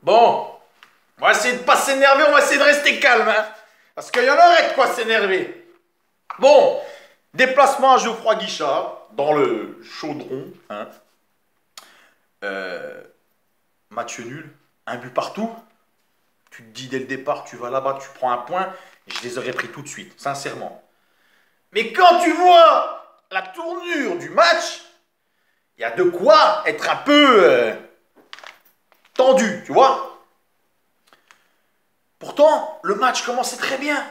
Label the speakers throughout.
Speaker 1: Bon, on va essayer de pas s'énerver, on va essayer de rester calme, hein. Parce qu'il y en aurait de quoi s'énerver. Bon, déplacement à Geoffroy Guichard, dans le chaudron, hein. Match nul, un but partout. Tu te dis dès le départ, tu vas là-bas, tu prends un point, je les aurais pris tout de suite, sincèrement. Mais quand tu vois la tournure du match, il y a de quoi être un peu tendu, tu vois. Pourtant, le match commençait très bien.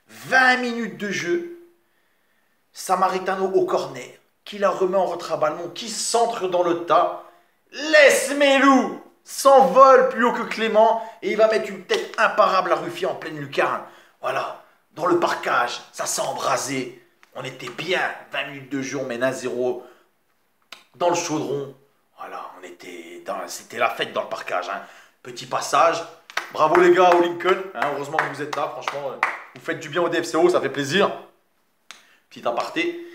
Speaker 1: 20 minutes de jeu, Samaritano au corner, qui la remet en retravaillement, qui centre dans le tas, laisse Melou, s'envole plus haut que Clément, et il va mettre une tête imparable à Ruffier en pleine lucarne. Voilà, dans le parquage, ça s'est embrasé. On était bien, 20 minutes de jeu, on mène 1-0 dans le chaudron. Voilà, c'était la fête dans le parquage, hein. Petit passage. Bravo les gars au Lincoln, hein, heureusement que vous êtes là, franchement, vous faites du bien au DFCO, ça fait plaisir. Petit aparté.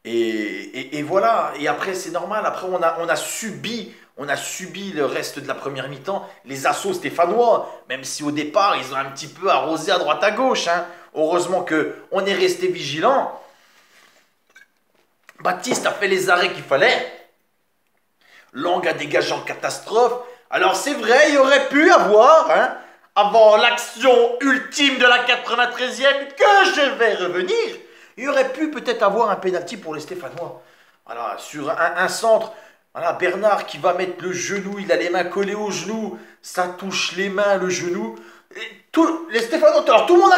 Speaker 1: Et voilà, et après c'est normal, après on a subi le reste de la première mi-temps, les assauts stéphanois, même si au départ ils ont un petit peu arrosé à droite à gauche, hein. Heureusement qu'on est resté vigilant. Baptiste a fait les arrêts qu'il fallait. Lang a dégagé en catastrophe. Alors c'est vrai, il y aurait pu avoir, hein, avant l'action ultime de la 93e, que je vais revenir, il y aurait pu peut-être avoir un pénalty pour les Stéphanois. Voilà, sur un centre, voilà, Bernard qui va mettre le genou, il a les mains collées au genou, ça touche les mains, le genou. Les Stéphanois, alors tout le monde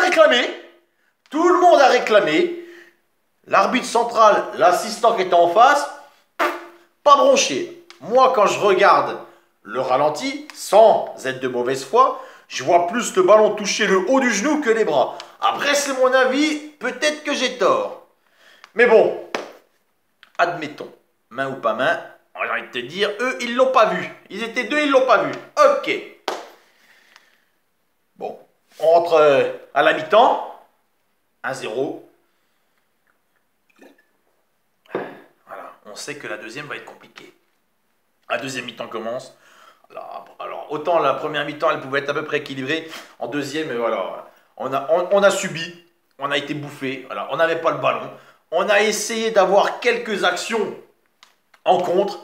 Speaker 1: a réclamé, l'arbitre central, l'assistant qui était en face, pas bronché. Moi, quand je regarde le ralenti, sans être de mauvaise foi, je vois plus le ballon toucher le haut du genou que les bras. Après, c'est mon avis, peut-être que j'ai tort. Mais bon, admettons, main ou pas main, j'ai envie de te dire, eux, ils l'ont pas vu. Ils étaient deux, ils l'ont pas vu. Ok. Bon, on rentre à la mi-temps, 1-0. Voilà, on sait que la deuxième va être compliquée. La deuxième mi-temps commence. Alors, autant la première mi-temps, elle pouvait être à peu près équilibrée. En deuxième, voilà, on a subi, on a été bouffé. Voilà, on n'avait pas le ballon. On a essayé d'avoir quelques actions en contre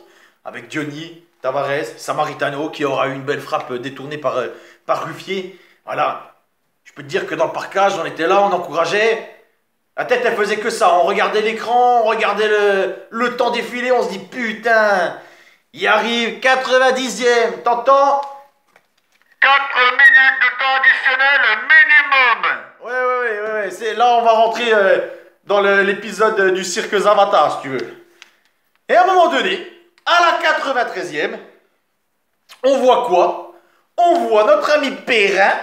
Speaker 1: avec Diony, Tavares, Samaritano, qui aura eu une belle frappe détournée par Ruffier. Voilà, je peux te dire que dans le parquage, on était là, on encourageait. La tête, elle faisait que ça. On regardait l'écran, on regardait le temps défiler, on se dit putain. Il arrive, 90e, t'entends? 4 minutes de temps additionnel minimum. Ouais, là on va rentrer dans l'épisode du cirque Zavata, si tu veux. Et à un moment donné, à la 93e, on voit quoi? On voit notre ami Perrin,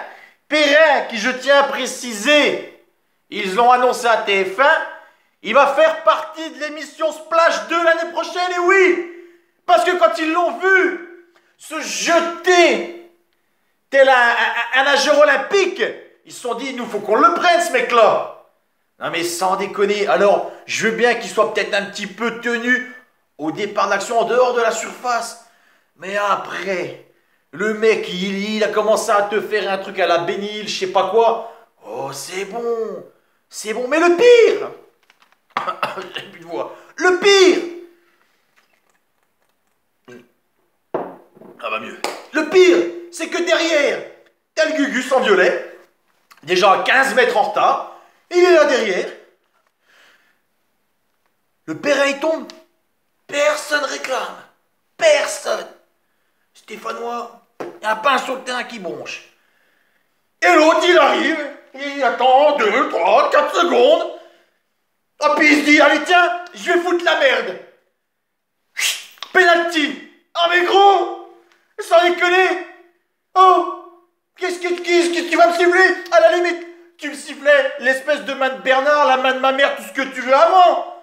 Speaker 1: qui, je tiens à préciser, ils l'ont annoncé à TF1, il va faire partie de l'émission Splash 2 l'année prochaine, et oui! Parce que quand ils l'ont vu se jeter tel un nageur olympique, ils se sont dit, il nous faut qu'on le prenne ce mec-là. Non mais sans déconner, alors je veux bien qu'il soit peut-être un petit peu tenu au départ de l'action en dehors de la surface. Mais après, le mec, il a commencé à te faire un truc à la Bénil, je sais pas quoi. Oh c'est bon, mais le pire, j'ai plus de voix, le pire, ah va mieux. Le pire, c'est que derrière, t'as le Gugus en violet, déjà à 15 mètres en retard, il est là derrière. Le Perrin il tombe, personne réclame, personne. Stéphanois, il n'y a pas un sur le terrain qui bronche. Et l'autre, il arrive, il attend 2, 3, 4 secondes. Ah puis il se dit, allez tiens, je vais foutre la merde. Penalty. Ah mais gros, sans déconner. Oh, qu'est-ce que tu vas me siffler? À la limite, tu me sifflais l'espèce de main de Bernard, la main de ma mère, tout ce que tu veux avant.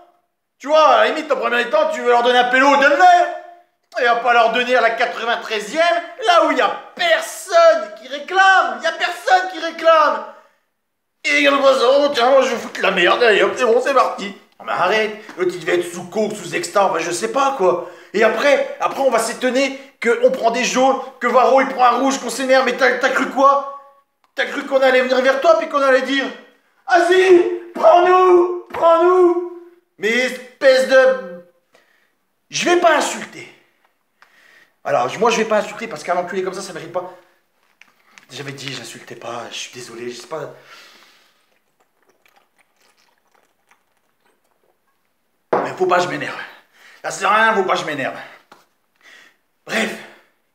Speaker 1: Tu vois, à la limite, en premier temps, tu veux leur donner un pélo, donne-le. Et on va pas leur donner à la 93e, là où il n'y a personne qui réclame. Il n'y a personne qui réclame. Et il oh, tiens, je vais foutre la merde, allez hop, c'est bon, c'est parti. Oh, mais arrête, l'autre il devait être sous coke, sous extra, enfin, je sais pas quoi. Et après on va s'étonner qu'on prend des jaunes, que Varro il prend un rouge, qu'on s'énerve, mais t'as cru quoi? T'as cru qu'on allait venir vers toi puis qu'on allait dire vas-y, prends-nous, prends-nous. Mais espèce de... Je vais pas insulter. Alors, moi je vais pas insulter parce qu'un enculé comme ça mérite pas. J'avais dit, j'insultais pas, je suis désolé, je sais pas. Mais faut pas que je m'énerve. Là c'est rien, faut pas que je m'énerve. Bref,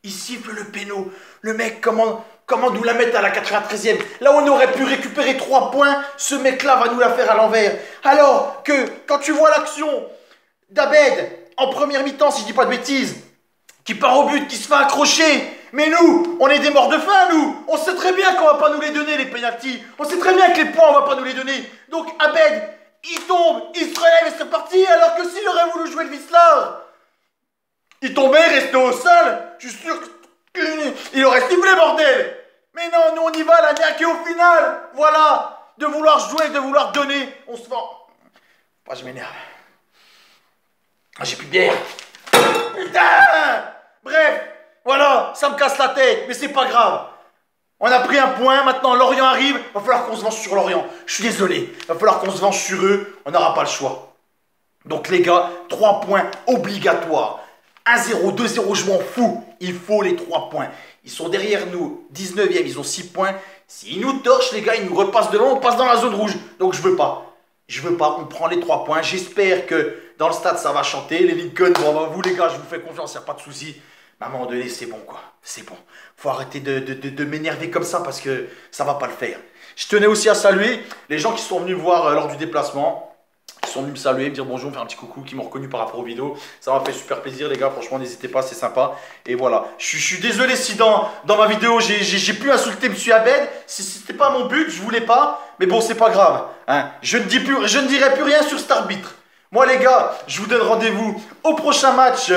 Speaker 1: il siffle le péno. Le mec comment nous la mettre à la 93e? Là où on aurait pu récupérer 3 points, ce mec-là va nous la faire à l'envers. Alors que quand tu vois l'action d'Abed en première mi-temps, si je dis pas de bêtises, qui part au but, qui se fait accrocher. Mais nous, on est des morts de faim, nous. On sait très bien qu'on va pas nous les donner, les pénaltys. On sait très bien que les points, on va pas nous les donner. Donc Abed, il tombe, il se relève et c'est reparti. Alors que s'il aurait voulu jouer le Wislar, il tombait, il restait au sol. Je suis sûr qu'il aurait sifflé, bordel. Mais non, nous on y va, la niaque, et au final, voilà, de vouloir jouer, de vouloir donner, on se vend. Moi, je m'énerve. J'ai plus de bière. Putain! Bref, voilà, ça me casse la tête, mais c'est pas grave. On a pris un point, maintenant Lorient arrive, va falloir qu'on se venge sur Lorient. Je suis désolé, va falloir qu'on se venge sur eux, on n'aura pas le choix. Donc les gars, 3 points obligatoires. 1-0, 2-0, je m'en fous. Il faut les 3 points. Ils sont derrière nous, 19e, ils ont 6 points. S'ils nous torchent, les gars, ils nous repassent devant, on passe dans la zone rouge. Donc je veux pas. Je veux pas, on prend les 3 points. J'espère que dans le stade, ça va chanter. Les Lincoln, bon, bah, vous les gars, je vous fais confiance, il n'y a pas de souci. Mais à un moment donné, c'est bon, quoi. C'est bon. Faut arrêter de m'énerver comme ça parce que ça va pas le faire. Je tenais aussi à saluer les gens qui sont venus me voir lors du déplacement. Qui sont venus me saluer, me dire bonjour, me faire un petit coucou, qui m'ont reconnu par rapport aux vidéos. Ça m'a fait super plaisir, les gars. Franchement, n'hésitez pas, c'est sympa. Et voilà. Je suis désolé si dans ma vidéo, j'ai pu insulter M. Abed. C'était pas mon but, je voulais pas. Mais bon, c'est pas grave. Hein. Je ne dirai plus rien sur cet arbitre. Moi, les gars, je vous donne rendez-vous au prochain match.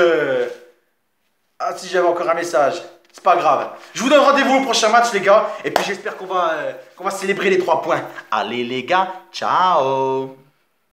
Speaker 1: Ah, si j'avais encore un message. C'est pas grave. Je vous donne rendez-vous au prochain match, les gars. Et puis, j'espère qu'on va célébrer les 3 points. Allez, les gars. Ciao.